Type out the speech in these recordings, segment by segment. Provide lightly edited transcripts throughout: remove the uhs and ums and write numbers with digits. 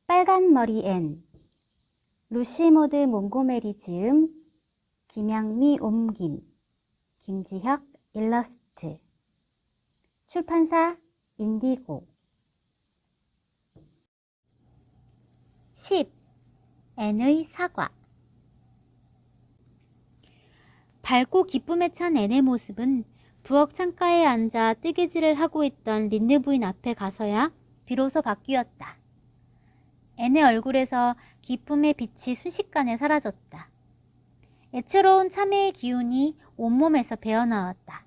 빨간 머리 앤, 루시모드 몽고메리 지음, 김양미 옮김, 김지혁 일러스트, 출판사 인디고. 10. 앤의 사과. 밝고 기쁨에 찬 앤의 모습은 부엌 창가에 앉아 뜨개질을 하고 있던 린드 부인 앞에 가서야 비로소 바뀌었다. 앤의 얼굴에서 기쁨의 빛이 순식간에 사라졌다. 애처로운 참회의 기운이 온몸에서 배어나왔다.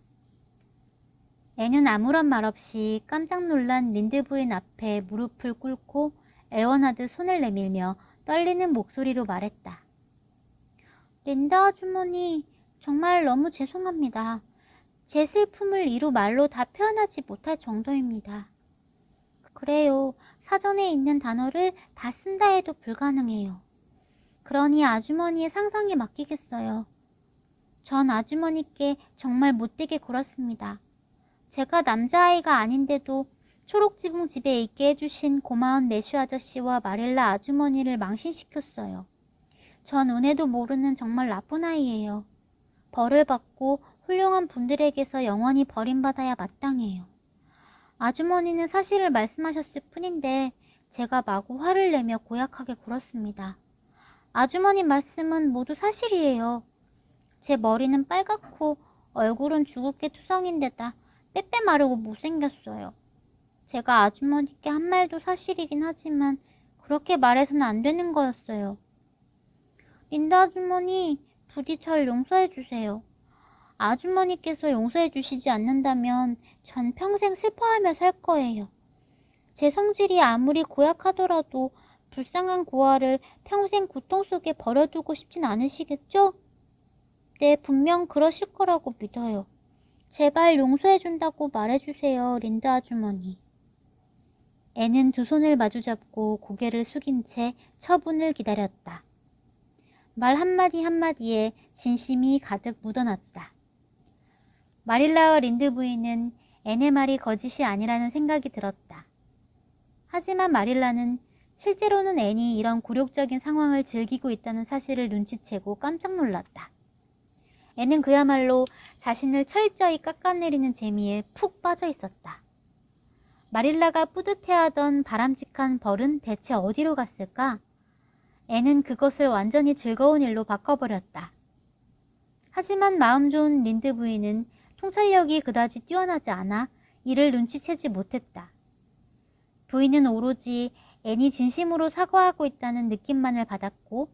앤은 아무런 말 없이 깜짝 놀란 린드 부인 앞에 무릎을 꿇고 애원하듯 손을 내밀며 떨리는 목소리로 말했다. 린드 아주머니, 정말 너무 죄송합니다. 제 슬픔을 이루 말로 다 표현하지 못할 정도입니다. 그래요. 사전에 있는 단어를 다 쓴다 해도 불가능해요. 그러니 아주머니의 상상에 맡기겠어요. 전 아주머니께 정말 못되게 굴었습니다. 제가 남자아이가 아닌데도 초록지붕 집에 있게 해주신 고마운 매슈 아저씨와 마릴라 아주머니를 망신시켰어요. 전 은혜도 모르는 정말 나쁜 아이예요. 벌을 받고 훌륭한 분들에게서 영원히 버림받아야 마땅해요. 아주머니는 사실을 말씀하셨을 뿐인데 제가 마구 화를 내며 고약하게 굴었습니다. 아주머니 말씀은 모두 사실이에요. 제 머리는 빨갛고 얼굴은 주근깨 투성인데다 빼빼 마르고 못생겼어요. 제가 아주머니께 한 말도 사실이긴 하지만 그렇게 말해서는 안 되는 거였어요. 린드 아주머니, 부디 절 용서해 주세요. 아주머니께서 용서해 주시지 않는다면 전 평생 슬퍼하며 살 거예요. 제 성질이 아무리 고약하더라도 불쌍한 고아를 평생 고통 속에 버려두고 싶진 않으시겠죠? 네, 분명 그러실 거라고 믿어요. 제발 용서해 준다고 말해주세요, 린드 아주머니. 앤은 두 손을 마주잡고 고개를 숙인 채 처분을 기다렸다. 말 한마디 한마디에 진심이 가득 묻어났다. 마릴라와 린드 부인은 앤의 말이 거짓이 아니라는 생각이 들었다. 하지만 마릴라는 실제로는 앤이 이런 굴욕적인 상황을 즐기고 있다는 사실을 눈치채고 깜짝 놀랐다. 앤은 그야말로 자신을 철저히 깎아내리는 재미에 푹 빠져 있었다. 마릴라가 뿌듯해하던 바람직한 벌은 대체 어디로 갔을까? 앤은 그것을 완전히 즐거운 일로 바꿔버렸다. 하지만 마음 좋은 린드 부인은 통찰력이 그다지 뛰어나지 않아 이를 눈치채지 못했다. 부인은 오로지 앤이 진심으로 사과하고 있다는 느낌만을 받았고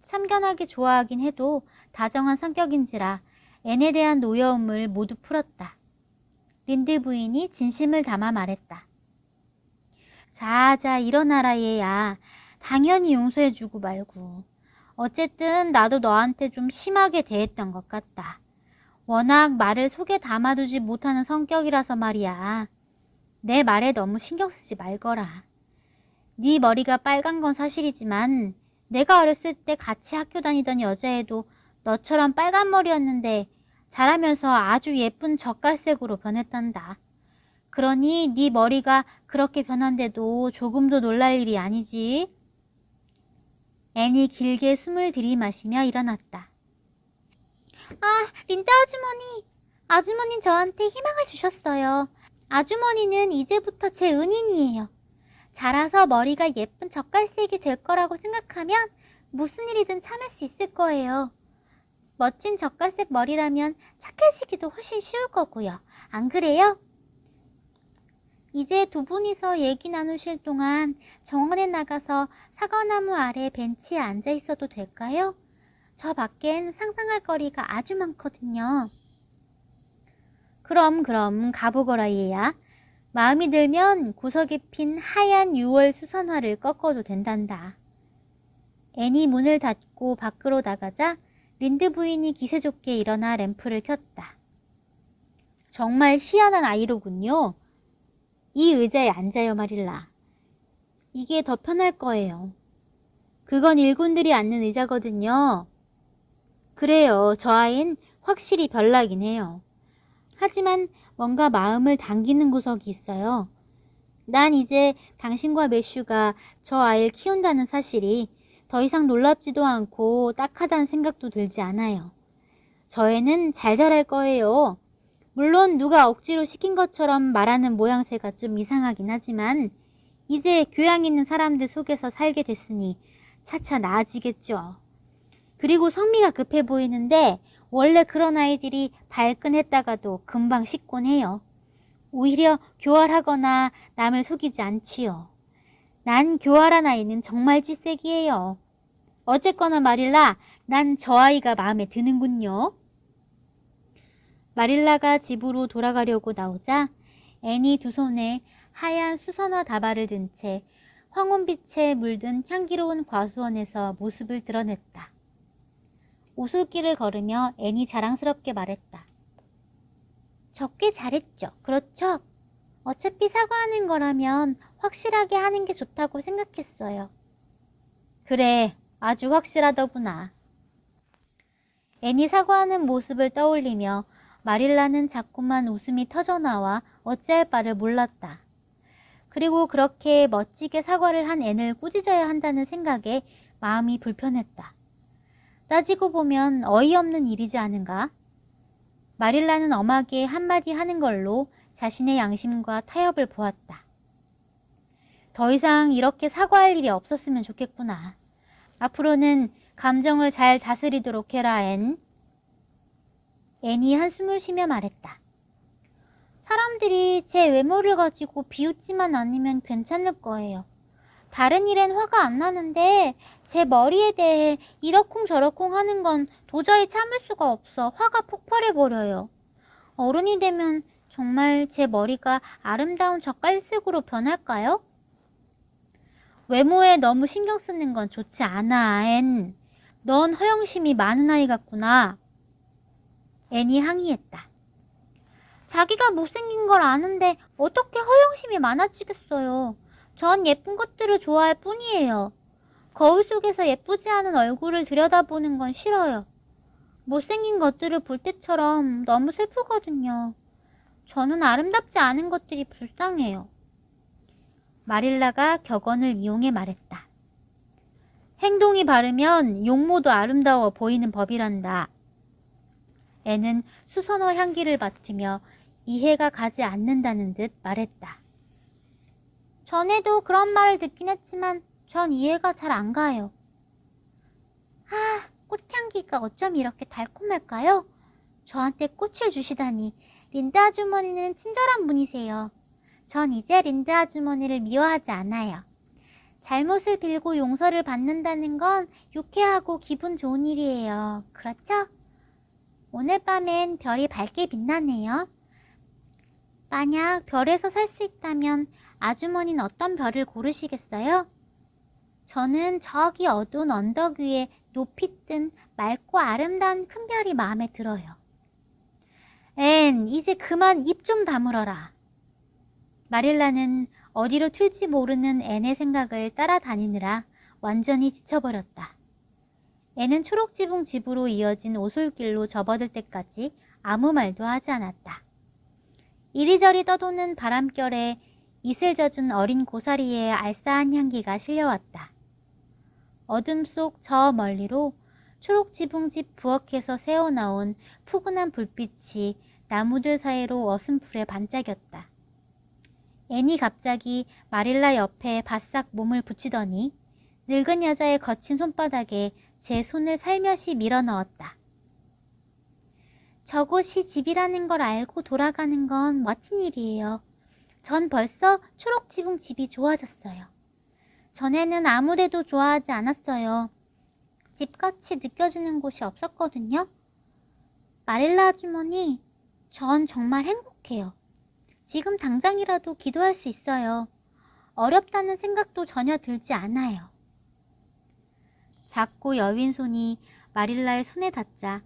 참견하기 좋아하긴 해도 다정한 성격인지라 앤에 대한 노여움을 모두 풀었다. 린드 부인이 진심을 담아 말했다. 자자 일어나라 얘야. 당연히 용서해주고 말고. 어쨌든 나도 너한테 좀 심하게 대했던 것 같다. 워낙 말을 속에 담아두지 못하는 성격이라서 말이야. 내 말에 너무 신경 쓰지 말거라. 네 머리가 빨간 건 사실이지만 내가 어렸을 때 같이 학교 다니던 여자애도 너처럼 빨간 머리였는데 자라면서 아주 예쁜 젓갈색으로 변했단다. 그러니 네 머리가 그렇게 변한데도 조금도 놀랄 일이 아니지. 앤이 길게 숨을 들이마시며 일어났다. 아, 린드 아주머니. 아주머니는 저한테 희망을 주셨어요. 아주머니는 이제부터 제 은인이에요. 자라서 머리가 예쁜 젓갈색이 될 거라고 생각하면 무슨 일이든 참을 수 있을 거예요. 멋진 젓갈색 머리라면 착해지기도 훨씬 쉬울 거고요. 안 그래요? 이제 두 분이서 얘기 나누실 동안 정원에 나가서 사과나무 아래 벤치에 앉아 있어도 될까요? 저 밖엔 상상할 거리가 아주 많거든요. 그럼 가보거라 얘야. 마음이 들면 구석에 핀 하얀 6월 수선화를 꺾어도 된단다. 앤이 문을 닫고 밖으로 나가자 린드 부인이 기세 좋게 일어나 램프를 켰다. 정말 희한한 아이로군요. 이 의자에 앉아요, 마릴라. 이게 더 편할 거예요. 그건 일꾼들이 앉는 의자거든요. 그래요. 저 아이는 확실히 별나긴 해요. 하지만 뭔가 마음을 당기는 구석이 있어요. 난 이제 당신과 매슈가 저 아이를 키운다는 사실이 더 이상 놀랍지도 않고 딱하다는 생각도 들지 않아요. 저 애는 잘 자랄 거예요. 물론 누가 억지로 시킨 것처럼 말하는 모양새가 좀 이상하긴 하지만 이제 교양 있는 사람들 속에서 살게 됐으니 차차 나아지겠죠. 그리고 성미가 급해 보이는데 원래 그런 아이들이 발끈했다가도 금방 식곤 해요. 오히려 교활하거나 남을 속이지 않지요. 난 교활한 아이는 정말 찌색이에요. 어쨌거나 마릴라, 난 저 아이가 마음에 드는군요. 마릴라가 집으로 돌아가려고 나오자 앤이 두 손에 하얀 수선화 다발을 든 채 황혼빛에 물든 향기로운 과수원에서 모습을 드러냈다. 오솔길을 걸으며 앤이 자랑스럽게 말했다. 적게 잘했죠. 그렇죠? 어차피 사과하는 거라면 확실하게 하는 게 좋다고 생각했어요. 그래, 아주 확실하더구나. 앤이 사과하는 모습을 떠올리며 마릴라는 자꾸만 웃음이 터져나와 어찌할 바를 몰랐다. 그리고 그렇게 멋지게 사과를 한 앤을 꾸짖어야 한다는 생각에 마음이 불편했다. 따지고 보면 어이없는 일이지 않은가? 마릴라는 엄하게 한마디 하는 걸로 자신의 양심과 타협을 보았다. 더 이상 이렇게 사과할 일이 없었으면 좋겠구나. 앞으로는 감정을 잘 다스리도록 해라, 앤. 앤이 한숨을 쉬며 말했다. 사람들이 제 외모를 가지고 비웃지만 않으면 괜찮을 거예요. 다른 일엔 화가 안 나는데 제 머리에 대해 이러쿵저러쿵 하는 건 도저히 참을 수가 없어 화가 폭발해버려요. 어른이 되면 정말 제 머리가 아름다운 젓갈색으로 변할까요? 외모에 너무 신경 쓰는 건 좋지 않아, 앤. 넌 허영심이 많은 아이 같구나. 앤이 항의했다. 자기가 못생긴 걸 아는데 어떻게 허영심이 많아지겠어요. 전 예쁜 것들을 좋아할 뿐이에요. 거울 속에서 예쁘지 않은 얼굴을 들여다보는 건 싫어요. 못생긴 것들을 볼 때처럼 너무 슬프거든요. 저는 아름답지 않은 것들이 불쌍해요. 마릴라가 격언을 이용해 말했다. 행동이 바르면 용모도 아름다워 보이는 법이란다. 애는 수선화 향기를 맡으며 이해가 가지 않는다는 듯 말했다. 전에도 그런 말을 듣긴 했지만 전 이해가 잘 안 가요. 아, 꽃향기가 어쩜 이렇게 달콤할까요? 저한테 꽃을 주시다니 린드 아주머니는 친절한 분이세요. 전 이제 린드 아주머니를 미워하지 않아요. 잘못을 빌고 용서를 받는다는 건 유쾌하고 기분 좋은 일이에요. 그렇죠? 오늘 밤엔 별이 밝게 빛나네요. 만약 별에서 살 수 있다면 아주머니는 어떤 별을 고르시겠어요? 저는 저기 어두운 언덕 위에 높이 뜬 맑고 아름다운 큰 별이 마음에 들어요. 앤, 이제 그만 입 좀 다물어라. 마릴라는 어디로 튈지 모르는 앤의 생각을 따라다니느라 완전히 지쳐버렸다. 앤은 초록지붕 집으로 이어진 오솔길로 접어들 때까지 아무 말도 하지 않았다. 이리저리 떠도는 바람결에 이슬 젖은 어린 고사리의 알싸한 향기가 실려왔다. 어둠 속 저 멀리로 초록지붕집 부엌에서 새어나온 푸근한 불빛이 나무들 사이로 어슴풀에 반짝였다. 앤이 갑자기 마릴라 옆에 바싹 몸을 붙이더니 늙은 여자의 거친 손바닥에 제 손을 살며시 밀어넣었다. 저곳이 집이라는 걸 알고 돌아가는 건 멋진 일이에요. 전 벌써 초록지붕 집이 좋아졌어요. 전에는 아무데도 좋아하지 않았어요. 집같이 느껴지는 곳이 없었거든요. 마릴라 아주머니, 전 정말 행복해요. 지금 당장이라도 기도할 수 있어요. 어렵다는 생각도 전혀 들지 않아요. 작고 여윈 손이 마릴라의 손에 닿자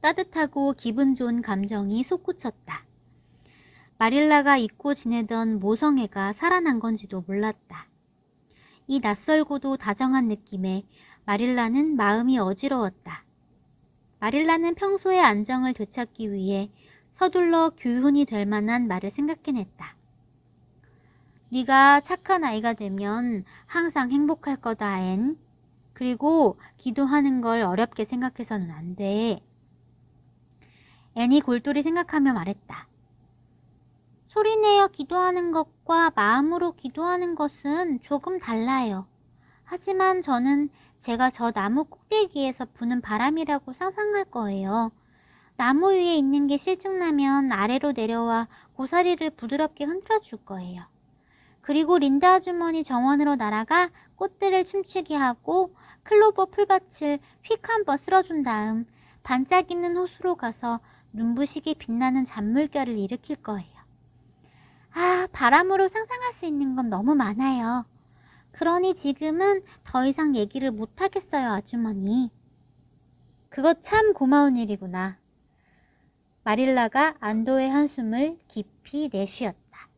따뜻하고 기분 좋은 감정이 솟구쳤다. 마릴라가 잊고 지내던 모성애가 살아난 건지도 몰랐다. 이 낯설고도 다정한 느낌에 마릴라는 마음이 어지러웠다. 마릴라는 평소의 안정을 되찾기 위해 서둘러 교훈이 될 만한 말을 생각해냈다. 네가 착한 아이가 되면 항상 행복할 거다, 앤. 그리고 기도하는 걸 어렵게 생각해서는 안 돼. 앤이 골똘히 생각하며 말했다. 소리내어 기도하는 것과 마음으로 기도하는 것은 조금 달라요. 하지만 저는 제가 저 나무 꼭대기에서 부는 바람이라고 상상할 거예요. 나무 위에 있는 게 실증나면 아래로 내려와 고사리를 부드럽게 흔들어 줄 거예요. 그리고 린다 아주머니 정원으로 날아가 꽃들을 춤추게 하고 클로버 풀밭을 휙 한번 쓸어준 다음 반짝이는 호수로 가서 눈부시게 빛나는 잔물결을 일으킬 거예요. 아, 바람으로 상상할 수 있는 건 너무 많아요. 그러니 지금은 더 이상 얘기를 못하겠어요, 아주머니. 그거 참 고마운 일이구나. 마릴라가 안도의 한숨을 깊이 내쉬었다.